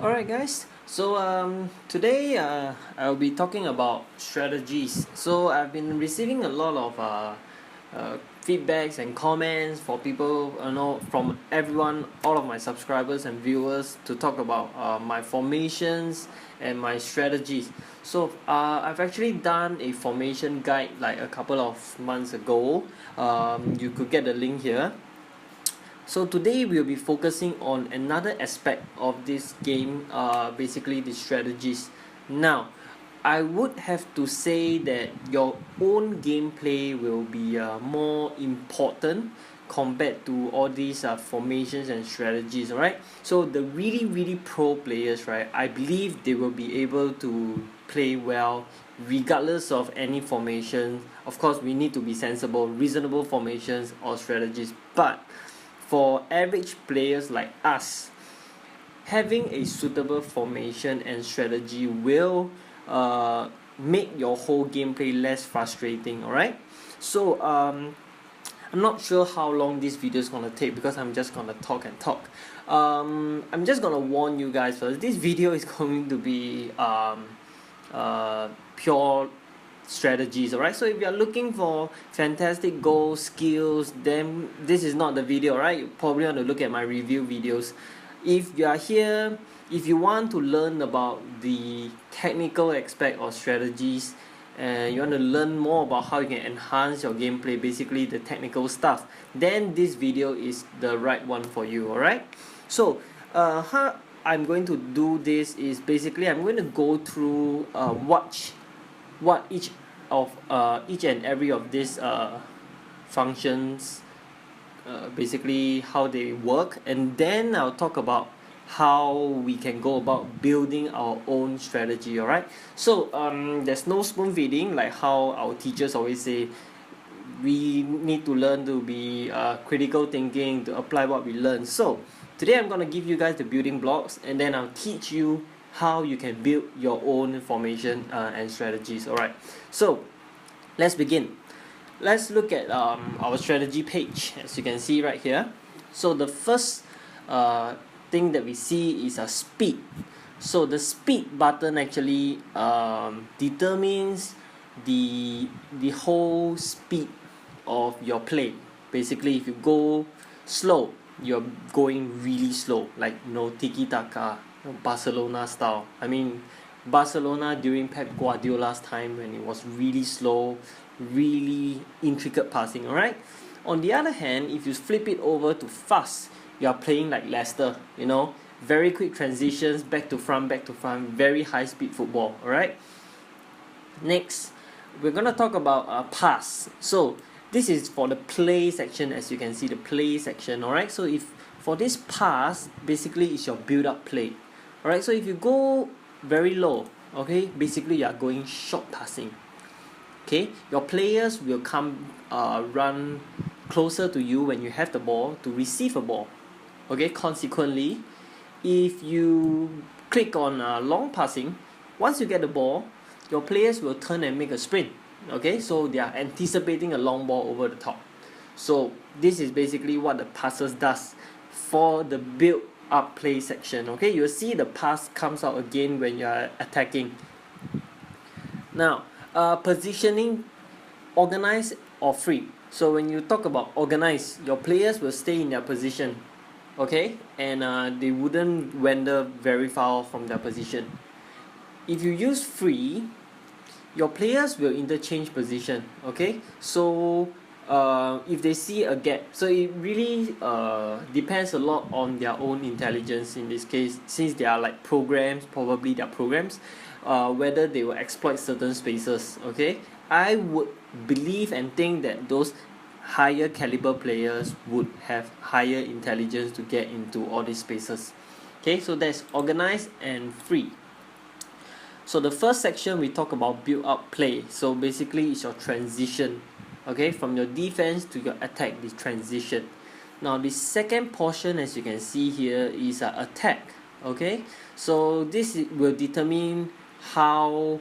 Alright guys, so today I'll be talking about strategies. So I've been receiving a lot of feedbacks and comments for people, from everyone, all of my subscribers and viewers to talk about my formations and my strategies. So I've actually done a formation guide like a couple of months ago. You could get the link here. So today we'll be focusing on another aspect of this game, basically the strategies. Now, I would have to say that your own gameplay will be more important compared to all these formations and strategies, alright? So the really pro players, right, I believe they will be able to play well regardless of any formation. Of course, we need to be sensible, reasonable formations or strategies, but for average players like us, having a suitable formation and strategy will make your whole gameplay less frustrating, alright? So I'm not sure how long this video is gonna take because I'm just gonna talk and talk. I'm just gonna warn you guys first, this video is going to be pure strategies, alright? So if you are looking for fantastic goals, skills, then this is not the video, alright? You probably want to look at my review videos. If you are here, if you want to learn about the technical aspect or strategies and you want to learn more about how you can enhance your gameplay, basically the technical stuff, then this video is the right one for you, alright? So how I'm going to do this is basically I'm going to go through what each and every of these functions, basically how they work, and then I'll talk about how we can go about building our own strategy, alright? So there's no spoon feeding like how our teachers always say. We need to learn to be critical thinking, to apply what we learn. So today I'm going to give you guys the building blocks, and then I'll teach you how you can build your own formation and strategies, alright? So let's begin. Let's look at our strategy page, as you can see right here. So the first thing that we see is a speed. So the speed button actually determines the whole speed of your play. Basically, if you go slow, you're going really slow, like tiki-taka, Barcelona style. I mean, Barcelona during Pep Guardiola's time when it was really slow, really intricate passing, alright? On the other hand, if you flip it over to fast, you are playing like Leicester, very quick transitions, back to front, very high speed football, alright? Next, we're gonna talk about pass. So this is for the play section, as you can see, the play section, alright? So if for this pass, basically it's your build up play, alright? So if you go very low, okay, basically you are going short passing. Okay, your players will come run closer to you when you have the ball to receive a ball. Okay, consequently, if you click on long passing, once you get the ball, your players will turn and make a sprint. Okay, so they are anticipating a long ball over the top. So this is basically what the passes does for the build up play section. Okay, you'll see the pass comes out again when you are attacking. Now, positioning, organize or free. So when you talk about organize, your players will stay in their position, okay, and they wouldn't wander very far from their position. If you use free, your players will interchange position, okay? So if they see a gap, so it really depends a lot on their own intelligence in this case, since they are like programs, probably they are programs, whether they will exploit certain spaces, okay? I would believe and think that those higher caliber players would have higher intelligence to get into all these spaces. Okay, so that's organized and free. So the first section we talk about build up play. So basically it's your transition, okay, from your defense to your attack, this transition. Now the second portion, as you can see here, is attack, okay? So this will determine how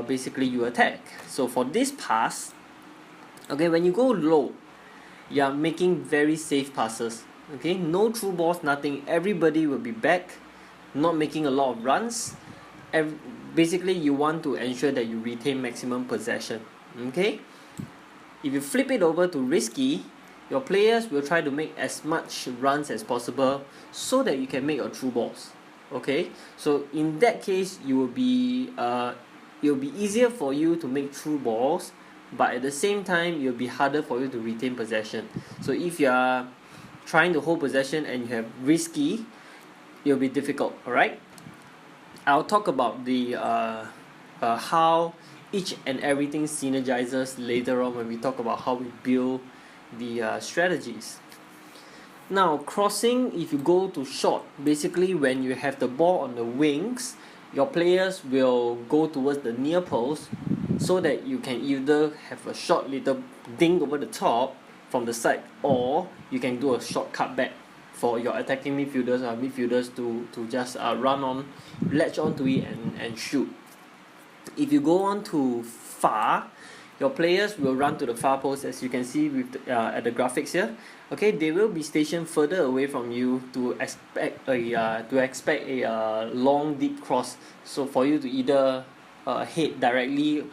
basically you attack. So for this pass, okay, when you go low, you are making very safe passes, okay? No through balls, nothing. Everybody will be back not making a lot of runs. Basically, you want to ensure that you retain maximum possession. Okay? If you flip it over to risky, your players will try to make as much runs as possible so that you can make your true balls. Okay? So in that case, it will be easier for you to make true balls, but at the same time, it will be harder for you to retain possession. So if you are trying to hold possession and you have risky, it will be difficult. Alright? I'll talk about the how each and everything synergizes later on when we talk about how we build the strategies. Now, crossing, if you go to short, basically when you have the ball on the wings, your players will go towards the near post so that you can either have a short little ding over the top from the side, or you can do a short cutback for your attacking midfielders or midfielders to just run on, latch onto it and shoot. If you go on to far, your players will run to the far post, as you can see with at the graphics here. Okay, they will be stationed further away from you to expect a long deep cross. So for you to either hit directly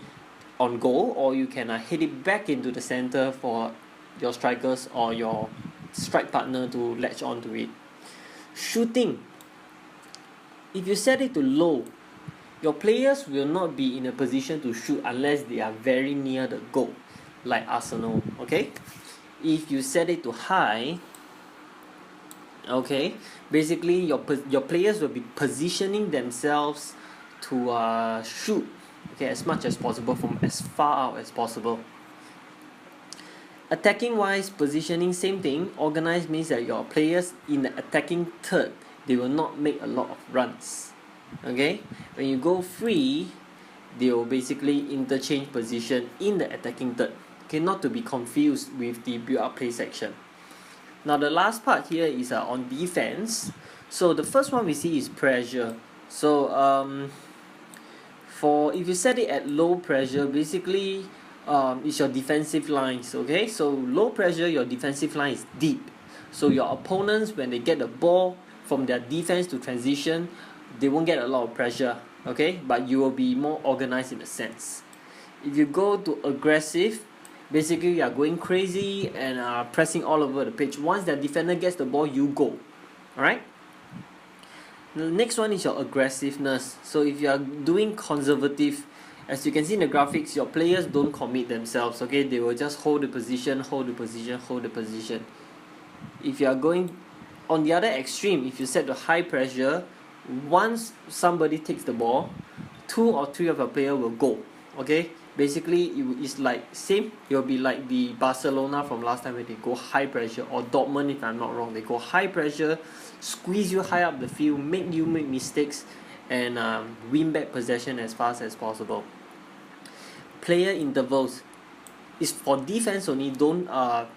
on goal, or you can hit it back into the center for your strikers or your strike partner to latch onto it. Shooting, if you set it to low, your players will not be in a position to shoot unless they are very near the goal, like Arsenal. Okay, if you set it to high, okay, basically your players will be positioning themselves to shoot, okay, as much as possible from as far out as possible. Attacking wise, positioning, same thing. Organized means that your players in the attacking third, they will not make a lot of runs. Okay, when you go free, they will basically interchange position in the attacking third. Okay, not to be confused with the build up play section. Now the last part here is on defense. So the first one we see is pressure. So for if you set it at low pressure, basically it's your defensive lines. Okay, so low pressure, your defensive line is deep. So your opponents, when they get the ball from their defense to transition, they won't get a lot of pressure, okay, but you will be more organized in a sense. If you go to aggressive, basically you are going crazy and pressing all over the pitch. Once the defender gets the ball, you go. Alright, the next one is your aggressiveness. So if you are doing conservative, as you can see in the graphics, your players don't commit themselves, okay, they will just hold the position, hold the position, hold the position. If you are going on the other extreme, if you set to high pressure, once somebody takes the ball, 2 or 3 of your players will go. Okay, basically it's like same. It will be like the Barcelona from last time, where they go high pressure, or Dortmund if I'm not wrong. They go high pressure, squeeze you high up the field, make you make mistakes, and win back possession as fast as possible. Player intervals is for defense only. Don't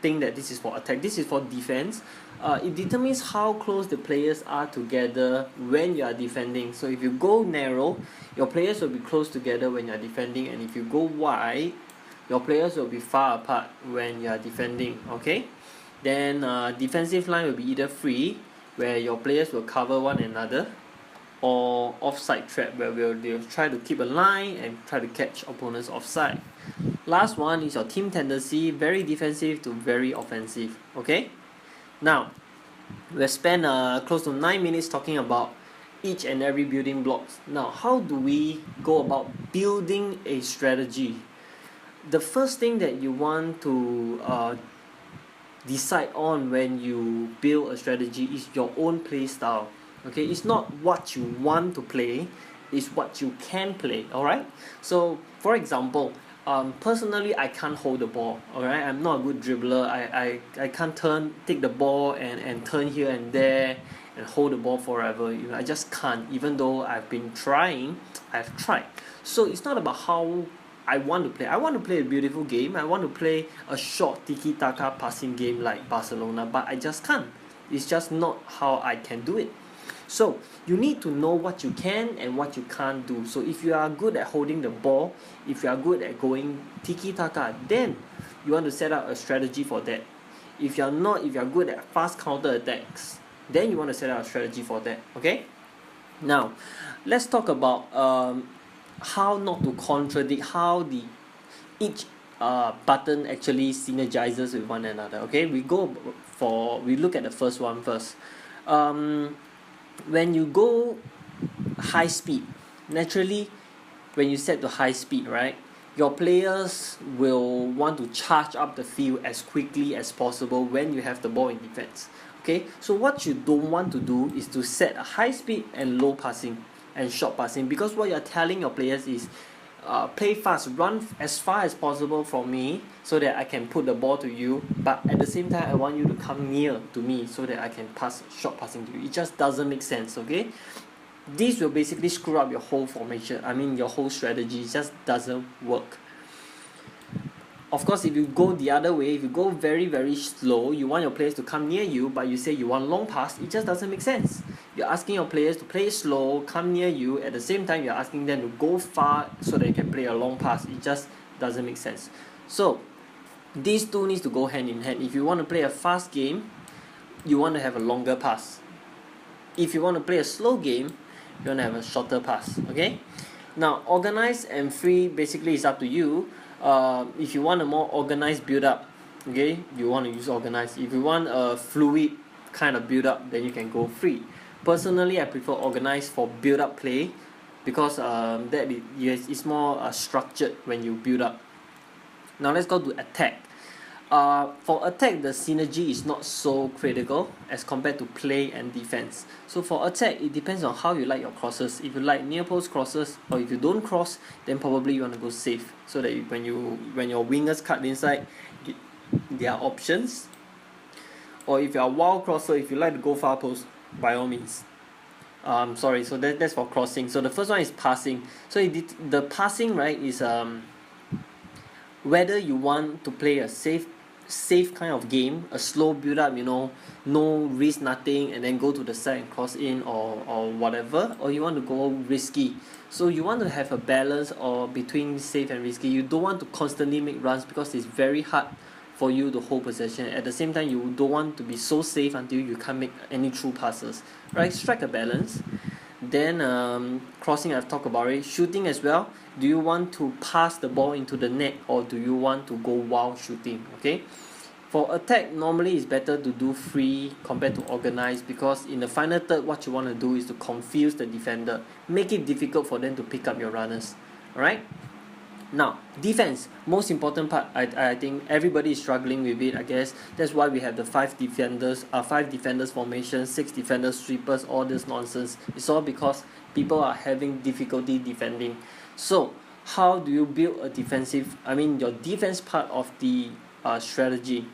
think that this is for attack. This is for defense. It determines how close the players are together when you are defending. So if you go narrow, your players will be close together when you are defending, and if you go wide, your players will be far apart when you are defending. Okay, then defensive line will be either free, where your players will cover one another, or offside trap, where they'll try to keep a line and try to catch opponents offside. Last one is your team tendency, very defensive to very offensive. Okay, now we've spent close to 9 minutes talking about each and every building blocks. Now, how do we go about building a strategy? The first thing that you want to decide on when you build a strategy is your own play style. Okay, it's not what you want to play, it's what you can play. Alright, so for example, personally, I can't hold the ball. Alright, I'm not a good dribbler. I can't take the ball and turn here and there and hold the ball forever. You know, I just can't. Even though I've been trying, I've tried. So it's not about how I want to play. I want to play a beautiful game. I want to play a short tiki-taka passing game like Barcelona, but I just can't. It's just not how I can do it. So you need to know what you can and what you can't do. So if you are good at holding the ball, if you are good at going tiki-taka, then you want to set up a strategy for that. If you are not, if you are good at fast counter attacks, then you want to set up a strategy for that. Okay? Now, let's talk about how not to contradict, how each button actually synergizes with one another. Okay, we look at the first one first. When you go high speed, naturally, when you set to high speed, right, your players will want to charge up the field as quickly as possible when you have the ball in defense. Okay, so what you don't want to do is to set a high speed and low passing and short passing, because what you're telling your players is play fast, run as far as possible from me so that I can put the ball to you, but at the same time I want you to come near to me so that I can pass short passing to you. It just doesn't make sense. Okay, this will basically screw up your whole formation, your whole strategy. It just doesn't work. Of course, if you go the other way, if you go very, very slow, you want your players to come near you, but you say you want long pass, it just doesn't make sense. You're asking your players to play slow, come near you, at the same time you're asking them to go far so that you can play a long pass. It just doesn't make sense. So, these two needs to go hand in hand. If you want to play a fast game, you want to have a longer pass. If you want to play a slow game, you want to have a shorter pass. Okay? Now, organized and free basically is up to you. If you want a more organized build up, okay, you want to use organized. If you want a fluid kind of build up, then you can go free. Personally, I prefer organized for build up play because it's more structured when you build up. Now let's go to attack. For attack, the synergy is not so critical as compared to play and defense. So for attack, it depends on how you like your crosses. If you like near post crosses, or if you don't cross, then probably you want to go safe, so that when your wingers cut inside, there are options. Or if you are a wild crosser, if you like to go far post, by all means. Sorry, so that's for crossing. So the first one is passing. So the passing, right, is whether you want to play a safe kind of game, a slow build up, no risk, nothing, and then go to the side and cross in, or whatever, or you want to go risky. So you want to have a balance or between safe and risky. You don't want to constantly make runs because it's very hard for you to hold possession. At the same time, you don't want to be so safe until you can't make any true passes, right? Strike a balance. Then crossing, I've talked about it. Shooting as well. Do you want to pass the ball into the net, or do you want to go wild shooting? Okay. For attack, normally it's better to do free compared to organized, because in the final third, what you want to do is to confuse the defender, make it difficult for them to pick up your runners. Alright. Now, defense, most important part. I think everybody is struggling with it. I guess that's why we have the 5 defenders formation, 6 defenders, sweepers, all this nonsense. It's all because people are having difficulty defending. So, how do you build a your defense part of the strategy?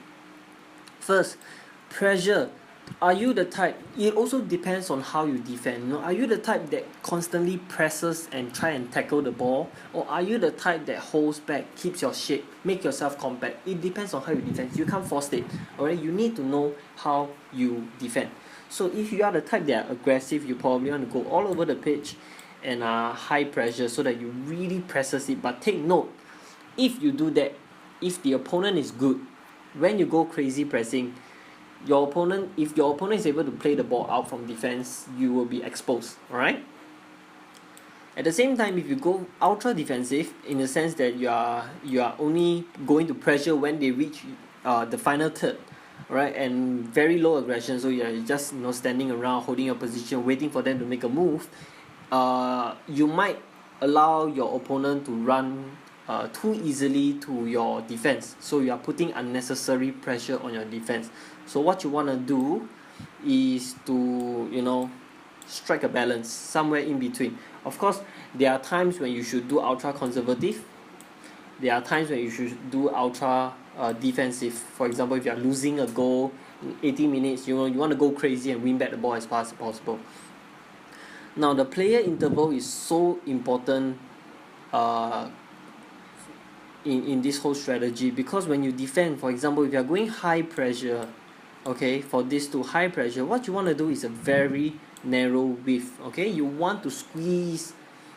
First, pressure. Are you the type, it also depends on how you defend. Are you the type that constantly presses and try and tackle the ball, or are you the type that holds back, keeps your shape, make yourself compact? It depends on how you defend. You can't force it. Alright, you need to know how you defend. So if you are the type that are aggressive, you probably want to go all over the pitch and high pressure so that you really presses it. But take note, if you do that, if the opponent is good, when you go crazy pressing, if your opponent is able to play the ball out from defense, you will be exposed. Alright? At the same time, if you go ultra defensive, in the sense that you are only going to pressure when they reach the final third, right, and very low aggression, so you're just standing around holding your position waiting for them to make a move, you might allow your opponent to run too easily to your defense, so you are putting unnecessary pressure on your defense. So what you want to do is to strike a balance somewhere in between. Of course, there are times when you should do ultra conservative. There are times when you should do ultra defensive. For example, if you are losing a goal in 80 minutes, you want to go crazy and win back the ball as fast as possible. Now, the player interval is so important in this whole strategy, because when you defend, for example, if you are going high pressure, okay, for this to high pressure, what you want to do is a very narrow width. Okay, you want to squeeze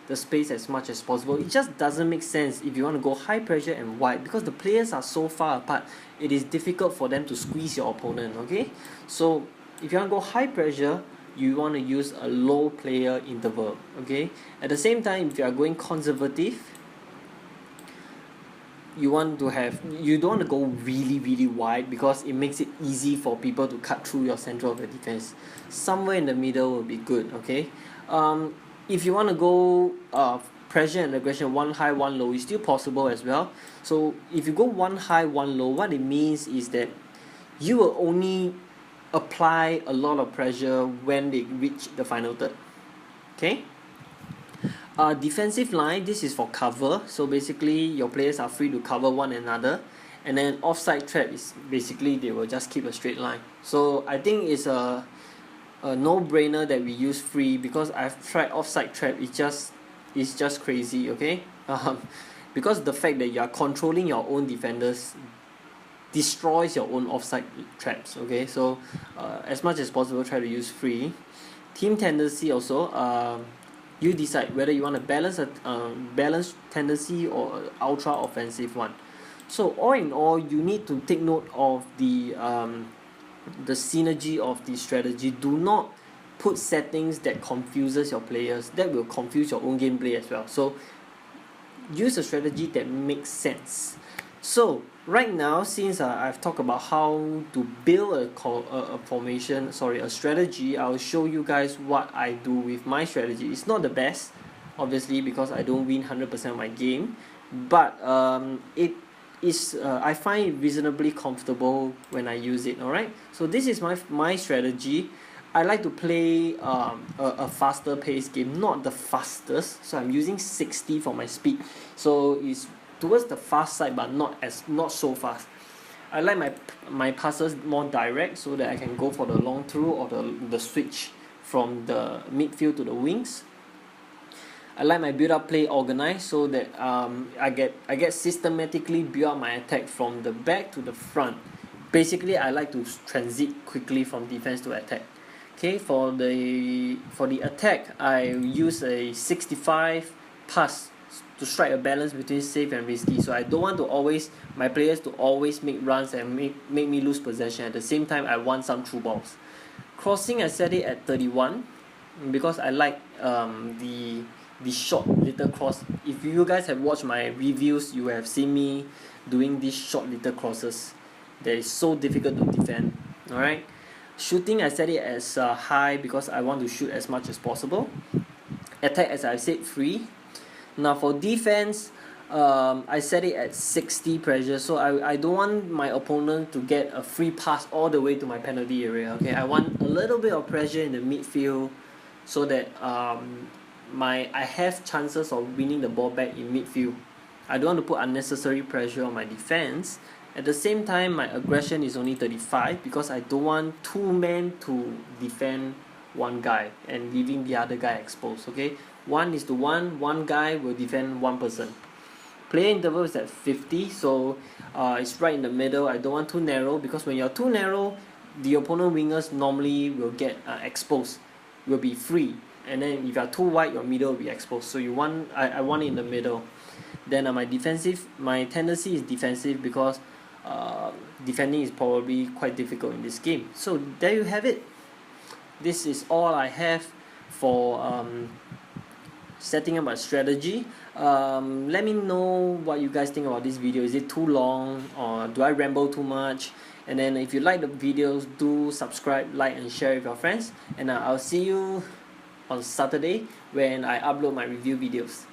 the space as much as possible. It just doesn't make sense if you want to go high pressure and wide, because the players are so far apart, it is difficult for them to squeeze your opponent. Okay, so if you want to go high pressure, you want to use a low player interval. Okay, at the same time, if you are going conservative, you don't want to go really wide, because it makes it easy for people to cut through your center of the defense. Somewhere in the middle will be good. Okay, if you want to go pressure and aggression, one high one low, is still possible as well. So if you go one high one low, what it means is that you will only apply a lot of pressure when they reach the final third. Okay, defensive line, this is for cover, so basically your players are free to cover one another. And then offside trap is basically they will just keep a straight line. So I think it's a no-brainer that we use free, because I've tried offside trap. It's just crazy. Okay, because the fact that you are controlling your own defenders destroys your own offside traps. Okay, so as much as possible, try to use free. Team tendency also, you decide whether you want a balanced tendency or ultra offensive one. So all in all, you need to take note of the synergy of the strategy. Do not put settings that confuses your players. That will confuse your own gameplay as well. So use a strategy that makes sense. So right now, since I've talked about how to build a strategy, I'll show you guys what I do with my strategy. It's not the best, obviously, because I don't win 100% of my game, but it is I find it reasonably comfortable when I use it. Alright, so this is my strategy. I like to play a faster paced game, not the fastest, so I'm using 60 for my speed, so it's towards the fast side, but not so fast. I like my passes more direct, so that I can go for the long through or the switch from the midfield to the wings. I like my build up play organized, so that I get systematically build up my attack from the back to the front. Basically, I like to transit quickly from defense to attack. Okay, for the attack, I use a 65 pass to strike a balance between safe and risky. So I don't want my players to always make runs and make me lose possession. At the same time, I want some through balls. Crossing, I set it at 31, because I like the short little cross. If you guys have watched my reviews, you have seen me doing these short little crosses that is so difficult to defend. Alright, shooting, I set it as high, because I want to shoot as much as possible. Attack, as I said, free. Now for defense, I set it at 60 pressure, so I don't want my opponent to get a free pass all the way to my penalty area. Okay, I want a little bit of pressure in the midfield, so that I have chances of winning the ball back in midfield. I don't want to put unnecessary pressure on my defense. At the same time, my aggression is only 35, because I don't want two men to defend one guy and leaving the other guy exposed. Okay, 1:1, one guy will defend one person. Player interval is at 50, so it's right in the middle. I don't want too narrow, because when you're too narrow, the opponent wingers normally will get exposed, will be free. And then if you're too wide, your middle will be exposed. So I want it in the middle. Then my tendency is defensive, because defending is probably quite difficult in this game. So there you have it. This is all I have for setting up a strategy. Let me know what you guys think about this video. Is it too long, or do I ramble too much? And then if you like the videos, do subscribe, like and share with your friends. And I'll see you on Saturday when I upload my review videos.